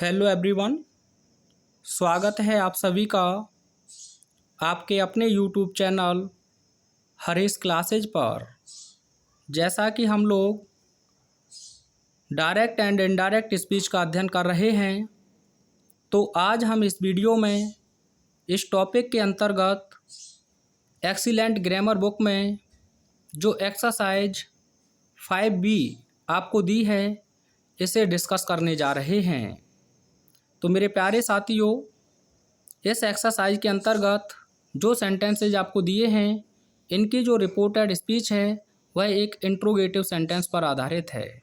Hello everyone. स्वागत है आप सभी का आपके अपने यूट्यूब चैनल हरीश क्लासेज पर। जैसा कि हम लोग डायरेक्ट एंड इनडायरेक्ट स्पीच का अध्ययन कर रहे हैं, तो आज हम इस वीडियो में इस टॉपिक के अंतर्गत एक्सीलेंट ग्रामर बुक में जो एक्सरसाइज 5B आपको दी है, इसे डिस्कस करने जा रहे हैं। तो मेरे प्यारे साथियों, इस एक्सरसाइज के अंतर्गत जो सेंटेंसेज आपको दिए हैं, इनकी जो रिपोर्टेड स्पीच है वह एक इंट्रोगेटिव सेंटेंस पर आधारित है।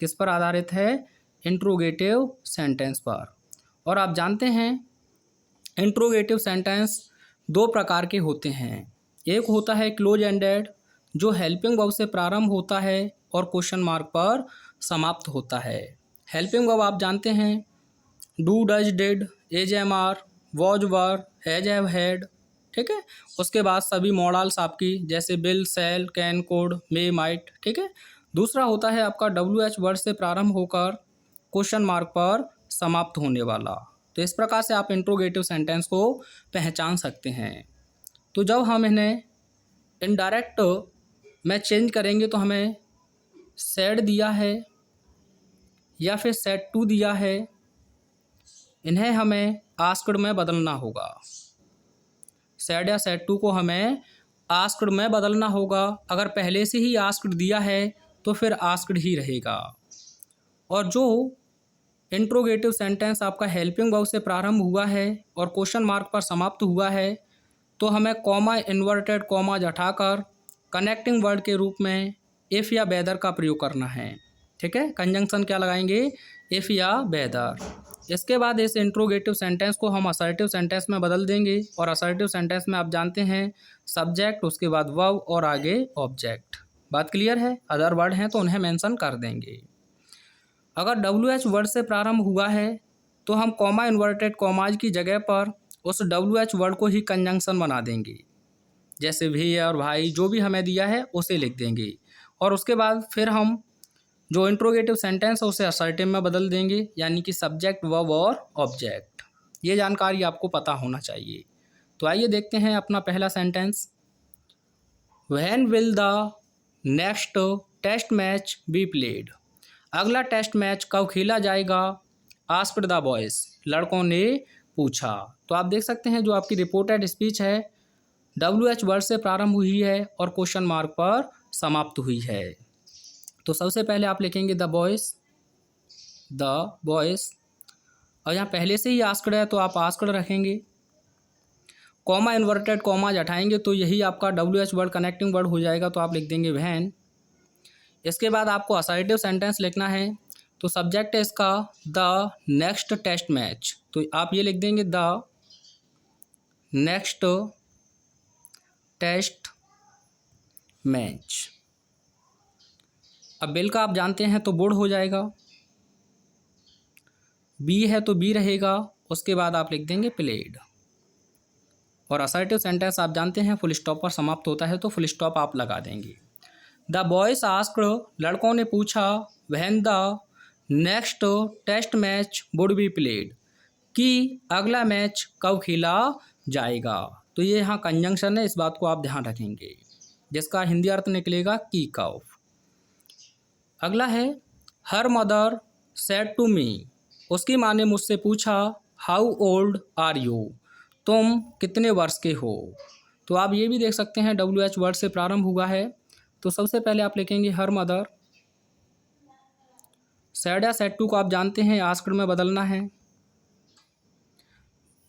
किस पर आधारित है? इंट्रोगेटिव सेंटेंस पर। और आप जानते हैं इंट्रोगेटिव सेंटेंस दो प्रकार के होते हैं। एक होता है क्लोज एंडेड, जो हेल्पिंग वर्ब से प्रारंभ होता है और क्वेश्चन मार्क पर समाप्त होता है। हेल्पिंग वर्ब आप जानते हैं do, does, did, is, am, are, was, were, has, have, had. ठीक है। उसके बाद सभी मॉडल्स आपकी जैसे will, shall, can, could, may, might. ठीक है। दूसरा होता है आपका WH वर्ड से प्रारंभ होकर क्वेश्चन मार्क पर समाप्त होने वाला। तो इस प्रकार से आप इंट्रोगेटिव सेंटेंस को पहचान सकते हैं। तो जब हम इन्हें इनडायरेक्ट में चेंज करेंगे तो हमें सेड दिया है या फिर सेड टू दिया है, इन्हें हमें आस्क्ड में बदलना होगा। सेड या सेड टू को हमें आस्क्ड में बदलना होगा। अगर पहले से ही आस्क्ड दिया है तो फिर आस्क्ड ही रहेगा। और जो इंट्रोगेटिव सेंटेंस आपका हेल्पिंग वर्ब से प्रारंभ हुआ है और क्वेश्चन मार्क पर समाप्त हुआ है, तो हमें कॉमा, इन्वर्टेड कॉमाज हटाकर कनेक्टिंग वर्ड के रूप में इफ़ या वेदर का प्रयोग करना है। ठीक है। कंजंक्शन क्या लगाएंगे? इफ़ या वेदर। इसके बाद इस इंट्रोगेटिव सेंटेंस को हम असर्टिव सेंटेंस में बदल देंगे। और असर्टिव सेंटेंस में आप जानते हैं सब्जेक्ट, उसके बाद वर्ब और आगे ऑब्जेक्ट। बात क्लियर है? अदर वर्ड हैं तो उन्हें मेंशन कर देंगे। अगर WH वर्ड से प्रारंभ हुआ है तो हम कॉमा, इन्वर्टेड कॉमाज की जगह पर उस WH वर्ड को ही कंजंक्शन बना देंगे। जैसे भैया और भाई, जो भी हमें दिया है उसे लिख देंगे। और उसके बाद फिर हम जो इंट्रोगेटिव सेंटेंस है उसे असर्टिव में बदल देंगे, यानी कि सब्जेक्ट, वर्ब और ऑब्जेक्ट। ये जानकारी आपको पता होना चाहिए। तो आइए देखते हैं अपना पहला sentence. When will the next test match be played? अगला टेस्ट मैच कब खेला जाएगा? आस्क्ड द बॉयज, लड़कों ने पूछा। तो आप देख सकते हैं जो आपकी रिपोर्टेड स्पीच है WH वर्ड से प्रारंभ हुई है और क्वेश्चन मार्क पर समाप्त हुई है। तो सबसे पहले आप लिखेंगे द बॉयज, और यहाँ पहले से ही आस्क्ड है तो आप आस्क्ड रखेंगे। कॉमा, इन्वर्टेड कॉमाज हटाएंगे तो यही आपका WH वर्ड कनेक्टिंग वर्ड हो जाएगा, तो आप लिख देंगे व्हेन। इसके बाद आपको असर्टिव सेंटेंस लिखना है। तो सब्जेक्ट है इसका द नेक्स्ट टेस्ट मैच, तो आप ये लिख देंगे द नेक्स्ट टेस्ट मैच। अब बिल का आप जानते हैं तो बोर्ड हो जाएगा, बी है तो बी रहेगा। उसके बाद आप लिख देंगे प्लेड। और असर्टिव सेंटेंस आप जानते हैं फुल स्टॉप पर समाप्त होता है, तो फुल स्टॉप आप लगा देंगे। द बॉयज आस्क्ड, लड़कों ने पूछा, when the next test match would be played, कि अगला मैच कब खेला जाएगा। तो ये यहाँ कंजंक्शन है, इस बात को आप ध्यान रखेंगे, जिसका हिंदी अर्थ निकलेगा की कब। अगला है her mother said to me, उसकी माँ ने मुझसे पूछा, हाउ ओल्ड आर यू, तुम कितने वर्ष के हो। तो आप ये भी देख सकते हैं WH वर्ड से प्रारंभ हुआ है। तो सबसे पहले आप लिखेंगे हर मदर। सेड या सेड टू को आप जानते हैं आस्क्ड में बदलना है।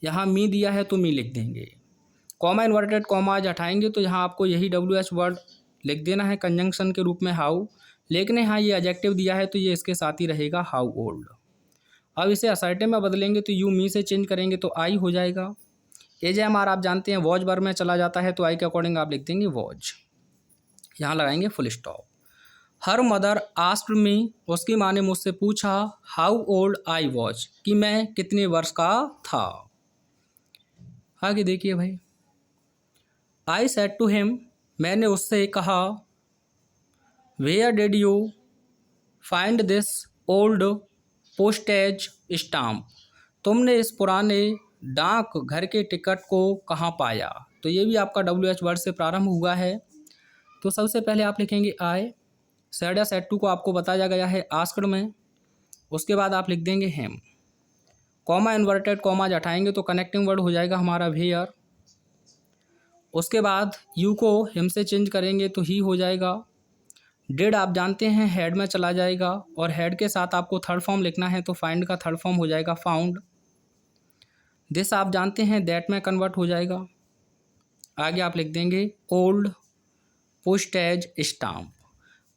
यहाँ मी दिया है तो मी लिख देंगे। कॉमा, इन्वर्टेड कॉमाज हटाएंगे तो यहाँ आपको यही WH वर्ड लिख देना है कंजंक्शन के रूप में हाउ। लेकिन यहाँ ये एडजेक्टिव दिया है तो ये इसके साथ ही रहेगा हाउ ओल्ड। अब इसे असर्टिव में बदलेंगे तो यू मी से चेंज करेंगे तो आई हो जाएगा। एज, एम, आर आप जानते हैं वॉज वर्ब में चला जाता है, तो आई के अकॉर्डिंग आप लिख देंगे वॉज। यहाँ लगाएंगे full stop. Her mother asked me, उसकी माँ ने मुझसे पूछा, हाउ ओल्ड आई वॉज, कि मैं कितने वर्ष का था। आगे देखिए भाई, आई सेड टू हिम, मैंने उससे कहा, where did you find this old postage stamp, तुमने इस पुराने डाक घर के टिकट को कहाँ पाया। तो ये भी आपका WH वर्ड से प्रारंभ हुआ है। तो सबसे पहले आप लिखेंगे आई, सेड या सेड टू को आपको बताया गया है आस्क्ड में। उसके बाद आप लिख देंगे हिम, कॉमा इन्वर्टेड कॉमा हटाएंगे तो कनेक्टिंग वर्ड हो जाएगा हमारा वेयर। उसके बाद यू को हिम से चेंज करेंगे तो ही हो जाएगा। डिड आप जानते हैं हेड में चला जाएगा, और हेड के साथ आपको थर्ड फॉर्म लिखना है तो फाइंड का थर्ड फॉर्म हो जाएगा फाउंड। दिस आप जानते हैं दैट में कन्वर्ट हो जाएगा। आगे आप लिख देंगे old postage stamp,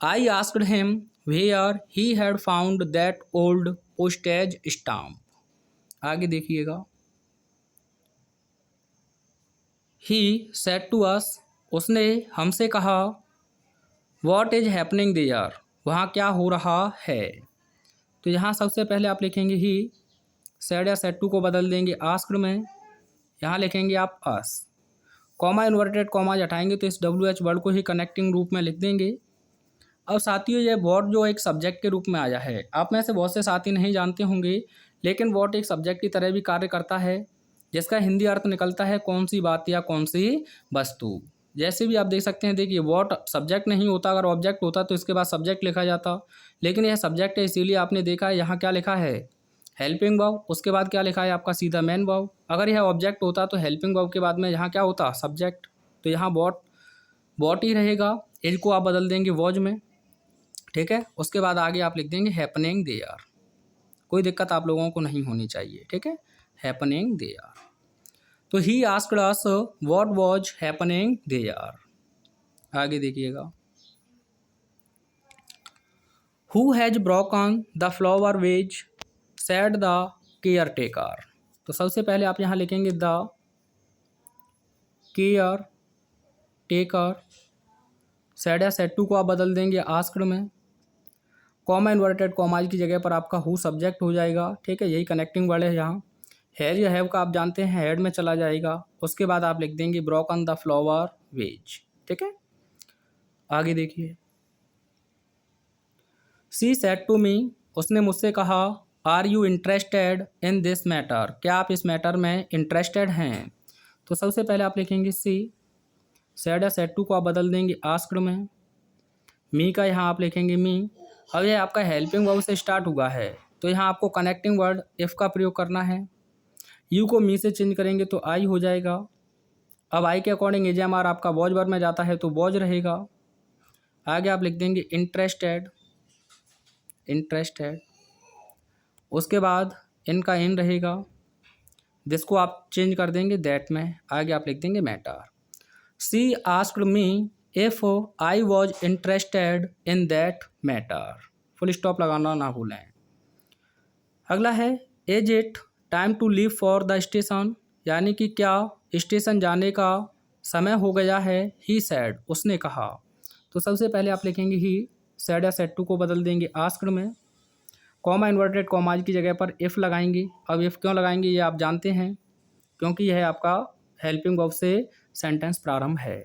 I asked him where he had found that old postage stamp. आगे देखिएगा, ही सेड टू अस, उसने हमसे कहा, व्हाट इज हैपनिंग देयर, वहाँ क्या हो रहा है। तो यहाँ सबसे पहले आप लिखेंगे ही, सेड या सेड टू को बदल देंगे आस्क्ड में, यहाँ लिखेंगे आप अस, कॉमा इन्वर्टेड कॉमा हटाएंगे तो इस WH वर्ड को ही कनेक्टिंग रूप में लिख देंगे। अब साथियों ये व्हाट जो एक सब्जेक्ट के रूप में आया है, आप में से बहुत से साथी नहीं जानते होंगे, लेकिन व्हाट एक सब्जेक्ट की तरह भी कार्य करता है, जिसका हिंदी अर्थ निकलता है कौन सी बात या कौन सी वस्तु। जैसे भी आप देख सकते हैं, देखिए व्हाट सब्जेक्ट नहीं होता, अगर ऑब्जेक्ट होता तो इसके बाद सब्जेक्ट लिखा जाता, लेकिन यह सब्जेक्ट है इसीलिए आपने देखा है यहाँ क्या लिखा है हेल्पिंग वर्ब, उसके बाद क्या लिखा है आपका सीधा मेन वर्ब। अगर यह ऑब्जेक्ट होता तो हेल्पिंग वर्ब के बाद में यहाँ क्या होता सब्जेक्ट, तो यहाँ व्हाट ही रहेगा। इज को आप बदल देंगे वॉज में, ठीक है। उसके बाद आगे आप लिख देंगे हैपनिंग देयर, कोई दिक्कत आप लोगों को नहीं होनी चाहिए, ठीक है, हैपनिंग देयर। तो he asked us what was happening there. आगे देखिएगा, who has broken the flower vase said the caretaker. तो सबसे पहले आप यहाँ लिखेंगे द केयर टेकर, सेड या सेड टू को आप बदल देंगे आस्क्ड में, कॉमा इन्वर्टेड कॉमाज की जगह पर आपका हु सब्जेक्ट हो जाएगा, ठीक है, यही कनेक्टिंग वर्ड है यहाँ। हैज या हैव का आप जानते हैं हेड में चला जाएगा। उसके बाद आप लिख देंगे ब्रोकन द फ्लावर वेज, ठीक है। आगे देखिए, सी सेड टू मी, उसने मुझसे कहा, are you interested in this matter, क्या आप इस मैटर में इंटरेस्टेड हैं। तो सबसे पहले आप लिखेंगे सी, सेड या सेड टू को आप बदल देंगे आस्क्ड में, मी का यहाँ आप लिखेंगे मी। अब यह आपका हेल्पिंग वर्ब से स्टार्ट हुआ है तो यहाँ आपको कनेक्टिंग वर्ड इफ़ का प्रयोग करना है। यू को मी से चेंज करेंगे तो आई हो जाएगा। अब आई के अकॉर्डिंग एजेएमआर आपका वॉज वर्ब में जाता है तो वॉज रहेगा। आगे आप लिख देंगे इंटरेस्टेड, इंटरेस्टेड। उसके बाद इनका इन रहेगा, जिसको आप चेंज कर देंगे दैट में। आगे आप लिख देंगे matter, she asked me if I was interested in that matter, full stop लगाना ना भूलें। अगला है is it time to leave for the station, यानी कि क्या स्टेशन जाने का समय हो गया है। ही सैड, उसने कहा। तो सबसे पहले आप लिखेंगे ही, सैड या सेड टू को बदल देंगे आस्क्ड में, कॉमा इन्वर्टेड कॉमाज की जगह पर इफ़ लगाएंगे। अब इफ़ क्यों लगाएंगे ये आप जानते हैं, क्योंकि यह आपका हेल्पिंग वर्ब से सेंटेंस प्रारंभ है।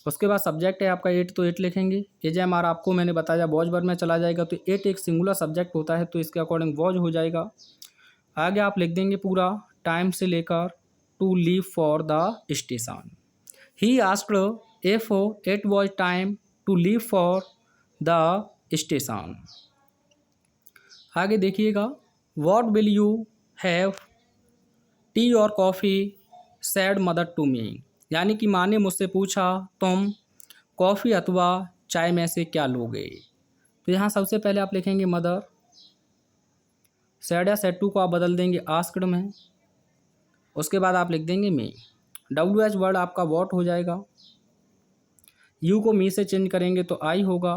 उसके बाद सब्जेक्ट है आपका इट, तो इट लिखेंगे। एजेएमआर आपको मैंने बताया वॉज वर्ब में चला जाएगा, तो इट एक सिंगुलर सब्जेक्ट होता है तो इसके अकॉर्डिंग वॉज हो जाएगा। आगे आप लिख देंगे पूरा टाइम से लेकर to leave for the station. He asked if it was time to leave for the station. आगे देखिएगा, what will you have tea और coffee said mother to me, यानी कि माँ ने मुझसे पूछा तुम कॉफ़ी अथवा चाय में से क्या लोगे। तो यहाँ सबसे पहले आप लिखेंगे मदर, सैड या सेड टू को आप बदल देंगे आस्क्ड में। उसके बाद आप लिख देंगे मी, WH वर्ड आपका व्हाट हो जाएगा। यू को मी से चेंज करेंगे तो आई होगा।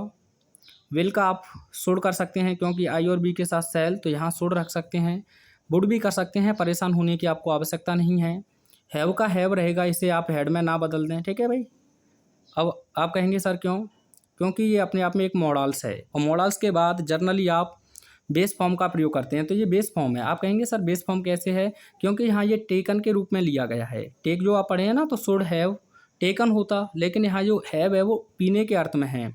विल का आप शुड कर सकते हैं क्योंकि आई और बी के साथ सेल, तो यहाँ शुड रख सकते हैं। वुड भी कर सकते हैं, परेशान होने की आपको आवश्यकता नहीं है। हैव का हैव रहेगा, इसे आप हेड में ना बदल दें, ठीक है भाई। अब आप कहेंगे सर क्यों, क्योंकि ये अपने आप में एक मॉडल्स है और मॉडल्स के बाद जर्नली आप बेस फॉर्म का प्रयोग करते हैं, तो ये बेस फॉर्म है। आप कहेंगे सर बेस फॉर्म कैसे है, क्योंकि यहाँ ये टेकन के रूप में लिया गया है। टेक जो आप पढ़े हैं ना, तो शुड हैव टेकन होता, लेकिन यहाँ जो हैव है वो पीने के अर्थ में है,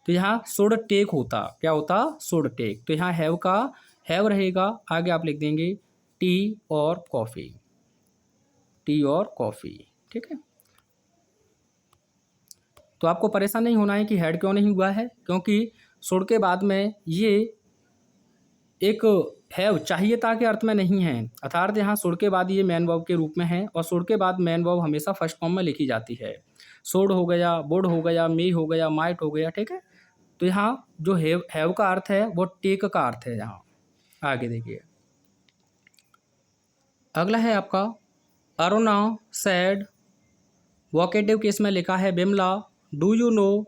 तो यहाँ शुड टेक होता, क्या होता शुड टेक। तो यहाँ हैव का हैव रहेगा, आगे आप लिख देंगे टी और कॉफ़ी, टी और कॉफ़ी। ठीक है, तो आपको परेशान नहीं होना है कि हेड क्यों नहीं हुआ है, क्योंकि शुड के बाद में ये एक हैव चाहिएता के अर्थ में नहीं है, अर्थात यहाँ शुड के बाद ये मैन वर्ब के रूप में है, और शुड के बाद मैन वर्ब हमेशा फर्स्ट फॉर्म में लिखी जाती है। शुड हो गया, वुड हो गया, मे हो गया, माइट हो गया। ठीक है, तो यहाँ जो हैव का अर्थ है वो टेक का अर्थ है। यहाँ आगे देखिए, अगला है आपका अरुणा सैड, वोकेटिव केस में लिखा है Bimla do you know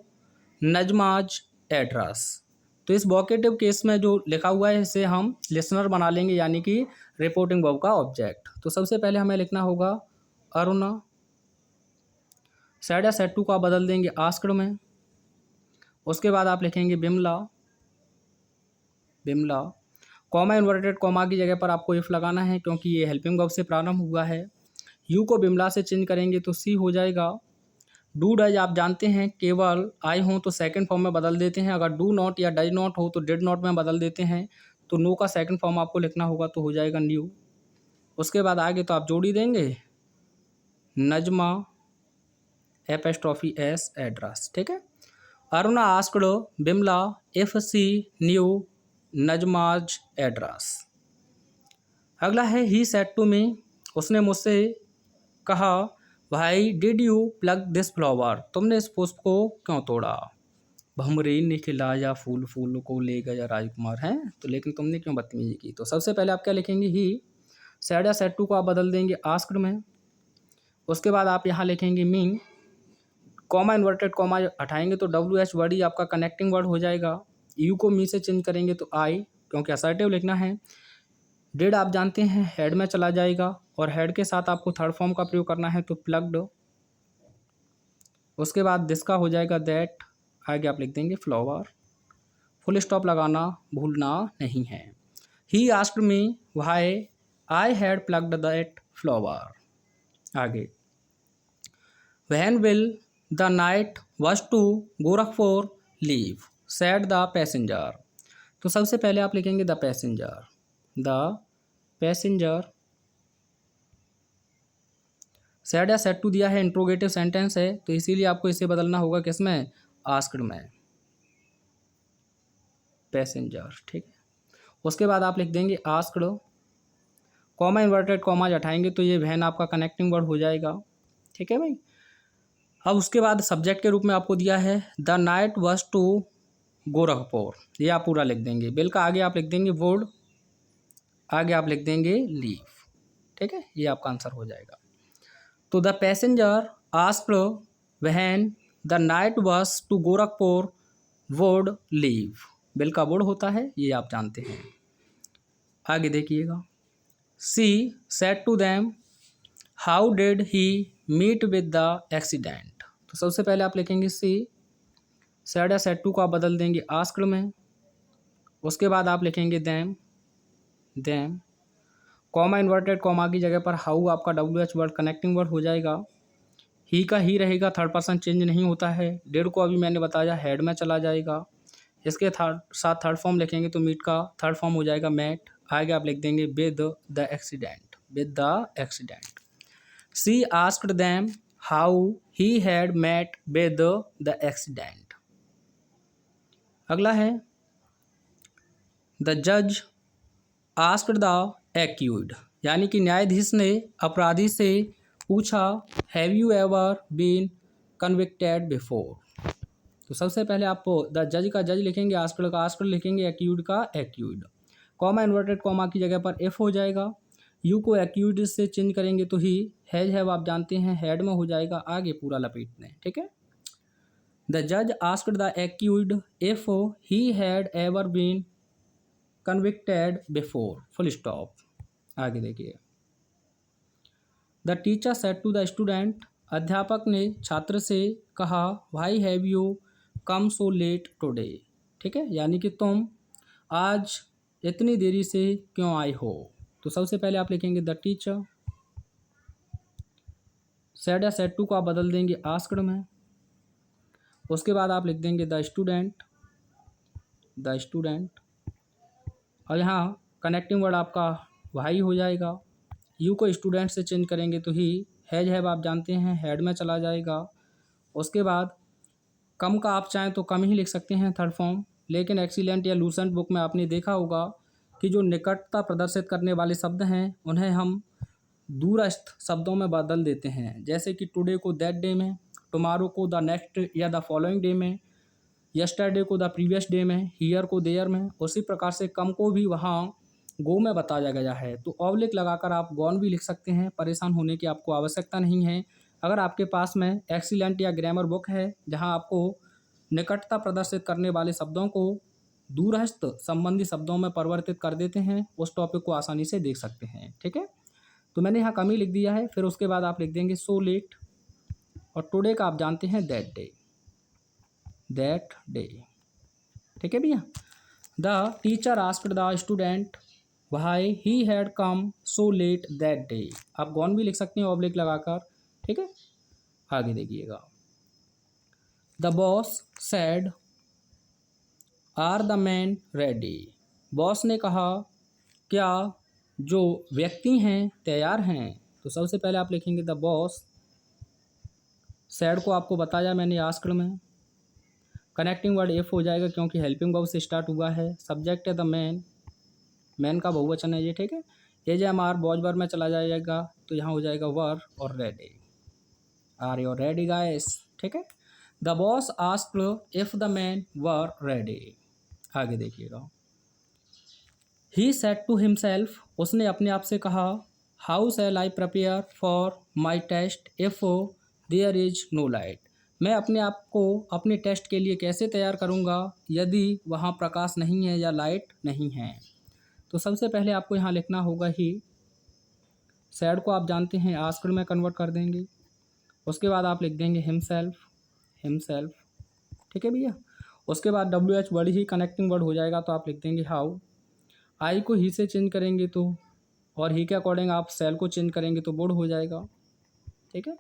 Najma's address. तो इस वोकेटिव केस में जो लिखा हुआ है इसे हम लिसनर बना लेंगे, यानी कि रिपोर्टिंग वर्ब का ऑब्जेक्ट। तो सबसे पहले हमें लिखना होगा अरुणा, सैड या सैड टू को आप बदल देंगे आस्क्ड में। उसके बाद आप लिखेंगे Bimla, Bimla, comma inverted comma की जगह पर आपको इफ लगाना है, क्योंकि ये हेल्पिंग वर्ब से प्रारंभ हुआ है। यू को बिमला से चेंज करेंगे तो सी हो जाएगा। डू डज आप जानते हैं केवल आई हो तो सेकंड फॉर्म में बदल देते हैं, अगर डू नॉट या डज नॉट हो तो डिड नॉट में बदल देते हैं। तो नो का सेकंड फॉर्म आपको लिखना होगा, तो हो जाएगा न्यू। उसके बाद आगे तो आप जोड़ी देंगे नजमा एपेस्ट्रॉफी एस एड्रेस। ठीक है, Aruna asked Bimla if she knew Najma's address. अगला है ही सेड टू मी, उसने मुझसे कहा भाई did you plug this flower, तुमने इस पुष्प को क्यों तोड़ा। भमरी ने खिलाया फूल, फूल को ले गया राजकुमार, हैं तो लेकिन तुमने क्यों बदतमीजी की। तो सबसे पहले आप क्या लिखेंगे ही, सैड या सैड टू को आप बदल देंगे आस्क्ड में। उसके बाद आप यहाँ लिखेंगे मी, कॉमा इन्वर्टेड कॉमा हटाएंगे तो डब्ल्यू एच वर्ड ही आपका कनेक्टिंग वर्ड हो जाएगा। यू को मी से चेंज करेंगे तो आई, क्योंकि असर्टिव लिखना है। डिड आप जानते हैं हेड में चला जाएगा, और हेड के साथ आपको थर्ड फॉर्म का प्रयोग करना है तो प्लग्ड। उसके बाद दिस का हो जाएगा दैट, आगे आप लिख देंगे फ्लावर, फुल स्टॉप लगाना भूलना नहीं है। He asked me why I had plugged that flower. आगे when will the night was to Gorakhpur leave said the passenger. तो सबसे पहले आप लिखेंगे the passenger, the passenger. Said या सैड टू दिया है, इंट्रोगेटिव सेंटेंस है, तो इसीलिए आपको इसे बदलना होगा किसमें, आस्क्ड में, पैसेंजर। ठीक है, उसके बाद आप लिख देंगे आस्क्ड, कॉमा इन्वर्टेड कॉमा हटाएंगे तो ये वैन आपका कनेक्टिंग वर्ड हो जाएगा। ठीक है भाई, अब उसके बाद सब्जेक्ट के रूप में आपको दिया है the night was to Gorakhpur, ये आप पूरा लिख देंगे। बिल का आगे आप लिख देंगे वुड, आगे आप लिख देंगे लीव। ठीक है, ये आपका आंसर हो जाएगा। तो the passenger asked when the night was to Gorakhpur would leave, will का वुड होता है, ये आप जानते हैं। आगे देखिएगा, she said to them how did he meet with the accident. तो सबसे पहले आप लिखेंगे सी, सेड या सेड टू को आप बदल देंगे आस्क्ड में। उसके बाद आप लिखेंगे them, them, comma inverted comma की जगह पर हाउ आपका W H word connecting word हो जाएगा। ही का ही रहेगा, थर्ड पर्सन चेंज नहीं होता है। डेड को अभी मैंने बताया हेड में चला जाएगा। इसके साथ थर्ड फॉर्म लिखेंगे तो मीट का थर्ड फॉर्म हो जाएगा मैट, आगे आप लिख देंगे with the accident, with the accident. She asked them how he had met with the accident. अगला है द जज आस्क्ड द एक्यूज्ड, यानी कि न्यायाधीश ने अपराधी से पूछा have you ever been convicted before. तो सबसे पहले आप द जज का जज लिखेंगे, आस्क्ड का आस्क्ड लिखेंगे, एक्यूज्ड का एक्यूज्ड। कॉमा इन्वर्टेड कॉमा की जगह पर एफ हो जाएगा। यू को एक्यूज्ड से चेंज करेंगे तो ही, हैव आप जानते हैं हेड में हो जाएगा, आगे पूरा लपेट दें। ठीक है, द जज asked the accused if he had ever been convicted before, full stop. आगे देखिए, the teacher said to the student, अध्यापक ने छात्र से कहा why have you come so late today. ठीक है, यानी कि तुम आज इतनी देरी से क्यों आए हो। तो सबसे पहले आप लिखेंगे द टीचर, सेड या सेड टू को आप बदल देंगे आस्क्ड में। उसके बाद आप लिख देंगे द स्टूडेंट, द स्टूडेंट, और यहाँ कनेक्टिंग वर्ड आपका भाई हो जाएगा। यू को स्टूडेंट से चेंज करेंगे तो ही, हैज हैव आप जानते हैं हेड में चला जाएगा। उसके बाद कम का आप चाहें तो कम ही लिख सकते हैं थर्ड फॉर्म, लेकिन एक्सीलेंट या लूसेंट बुक में आपने देखा होगा कि जो निकटता प्रदर्शित करने वाले शब्द हैं उन्हें हम दूरस्थ शब्दों में बदल देते हैं। जैसे कि टुडे को दैट डे में, टुमारो को द नेक्स्ट या द फॉलोइंग डे में, यस्टरडे को द प्रीवियस डे में, हियर को देयर में। उसी प्रकार से कम को भी वहाँ गो में बताया गया है। तो ऑब्लिक लगाकर आप गॉन भी लिख सकते हैं, परेशान होने की आपको आवश्यकता नहीं है। अगर आपके पास में एक्सीलेंट या ग्रामर बुक है जहां आपको निकटता प्रदर्शित करने वाले शब्दों को दूरस्थ संबंधी शब्दों में परिवर्तित कर देते हैं, उस टॉपिक को आसानी से देख सकते हैं। ठीक है, तो मैंने यहाँ कम ही लिख दिया है। फिर उसके बाद आप लिख देंगे सो लेट, और टुडे का आप जानते हैं दैट डे, दैट डे। ठीक है भैया। The teacher asked the student why he had come so let that day. आप गॉन भी लिख सकते हैं ऑब्लिक लगाकर। ठीक है, आगे देखिएगा। The boss said are the man ready. Boss ने कहा क्या जो व्यक्ति हैं तैयार हैं। तो सबसे पहले आप लिखेंगे द बॉस, सेड को आपको बताया मैंने आस्क्ड में, कनेक्टिंग वर्ड इफ हो जाएगा क्योंकि हेल्पिंग वर्ब से स्टार्ट हुआ है। सब्जेक्ट है द मैन, मैन का बहुवचन है ये। ठीक है, ये जो हमारा बॉज वर्ब में चला जाएगा तो यहाँ हो जाएगा वर और ready. Are you ready guys. ठीक है, the boss asked if the man were ready. आगे देखिएगा। ही सेड टू हिमसेल्फ, उसने अपने आप से कहा, how shall I prepare for my test if there is no light. मैं अपने आप को अपने टेस्ट के लिए कैसे तैयार करूँगा यदि वहाँ प्रकाश नहीं है या लाइट नहीं है। तो सबसे पहले आपको यहाँ लिखना होगा ही, सैड को आप जानते हैं आस्क्ड में कन्वर्ट कर देंगे। उसके बाद आप लिख देंगे हिमसेल्फ, हिमसेल्फ। ठीक है भैया। उसके बाद डब्ल्यू एच वर्ड ही कनेक्टिंग वर्ड हो जाएगा तो आप लिख देंगे हाउ। आई को ही से चेंज करेंगे तो, और ही के अकॉर्डिंग आप सेल को चेंज करेंगे तो वुड हो जाएगा। ठीक है,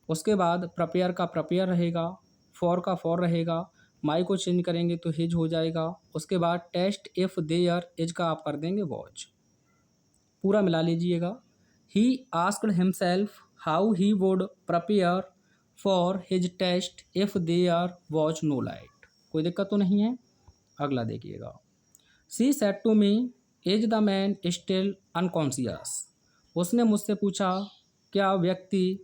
उसके बाद प्रिपेयर का प्रिपेयर रहेगा, फॉर का फॉर रहेगा, माई को चेंज करेंगे तो हिज हो जाएगा। उसके बाद टेस्ट इफ देयर इज का आप कर देंगे वॉच। पूरा मिला लीजिएगा। He asked himself how he would prepare for his test if there was no light. कोई दिक्कत तो नहीं है। अगला देखिएगा। She said to me is the man still unconscious. उसने मुझसे पूछा क्या व्यक्ति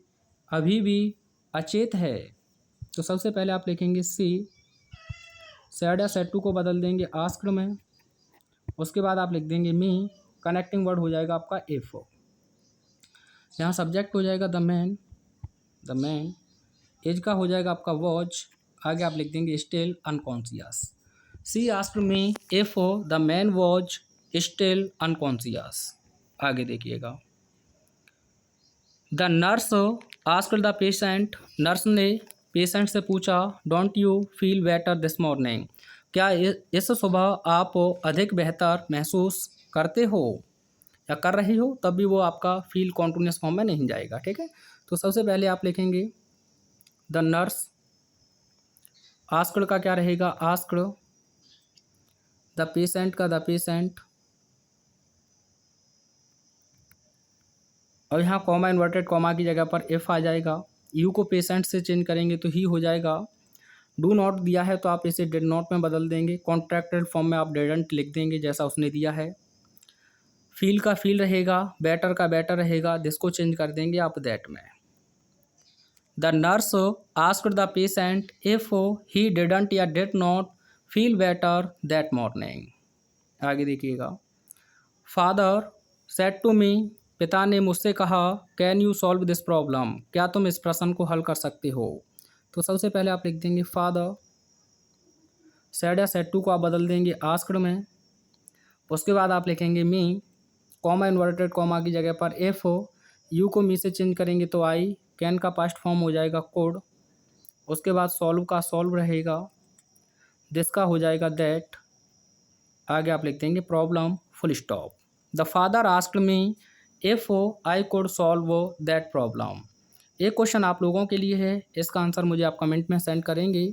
अभी भी अचेत है। तो सबसे पहले आप लिखेंगे सी, सेड या सेड टू को बदल देंगे आस्क्ड में। उसके बाद आप लिख देंगे मी, कनेक्टिंग वर्ड हो जाएगा आपका इफ। यहाँ सब्जेक्ट हो जाएगा the man, the man. Is का हो जाएगा आपका वॉच। आगे आप लिख देंगे still unconscious. She asked me if the man was still unconscious. आगे देखिएगा। The nurse asked the patient, nurse ने पेशेंट से पूछा don't you feel better this morning. क्या इस सुबह आप अधिक बेहतर महसूस करते हो या कर रही हो। तब भी वो आपका फील कॉन्टिन्यूस फॉर्म में नहीं जाएगा। ठीक है, तो सबसे पहले आप लिखेंगे द नर्स, आस्क्ड का क्या रहेगा आस्क्ड, द पेशेंट का द पेशेंट, और यहाँ कॉमा इन्वर्टेड कॉमा की जगह पर इफ आ जाएगा। यू को पेशेंट से चेंज करेंगे तो ही हो जाएगा। डू नॉट दिया है तो आप इसे डिड नॉट में बदल देंगे। कॉन्ट्रैक्टेड फॉर्म में आप डिडंट लिख देंगे जैसा उसने दिया है। फील का फील रहेगा, बेटर का बेटर रहेगा, जिसको चेंज कर देंगे आप दैट में। The nurse asked the patient if he didn't या did not feel better that morning. आगे देखिएगा। फादर सेड टू मी, पिता ने मुझसे कहा can you solve this problem, क्या तुम इस प्रश्न को हल कर सकते हो। तो सबसे पहले आप लिख देंगे फादर, सेड या सेड टू को आप बदल देंगे आस्क्ड में। उसके बाद आप लिखेंगे मी, कॉमा इन्वर्टेड कॉमा की जगह पर इफ, यू को मी से चेंज करेंगे तो आई, कैन का पास्ट फॉर्म हो जाएगा कोड। उसके बाद सॉल्व का सॉल्व रहेगा, दिस का हो जाएगा दैट। आगे आप लिख देंगे problem full stop. The father asked me if I could solve that problem. एक क्वेश्चन आप लोगों के लिए है, इसका आंसर मुझे आप कमेंट में सेंड करेंगे।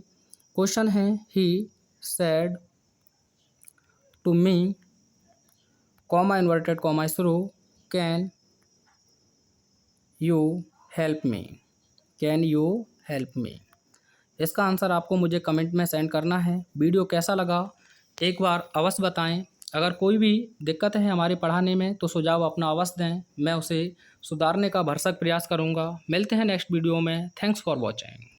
क्वेश्चन है he said to me comma inverted comma शुरू, can you help me, can you help me. इसका आंसर आपको मुझे कमेंट में सेंड करना है। वीडियो कैसा लगा एक बार अवश्य बताएं। अगर कोई भी दिक्कत है हमारे पढ़ाने में तो सुझाव अपना अवश्य दें, मैं उसे सुधारने का भरसक प्रयास करूंगा। मिलते हैं नेक्स्ट वीडियो में। Thanks for watching.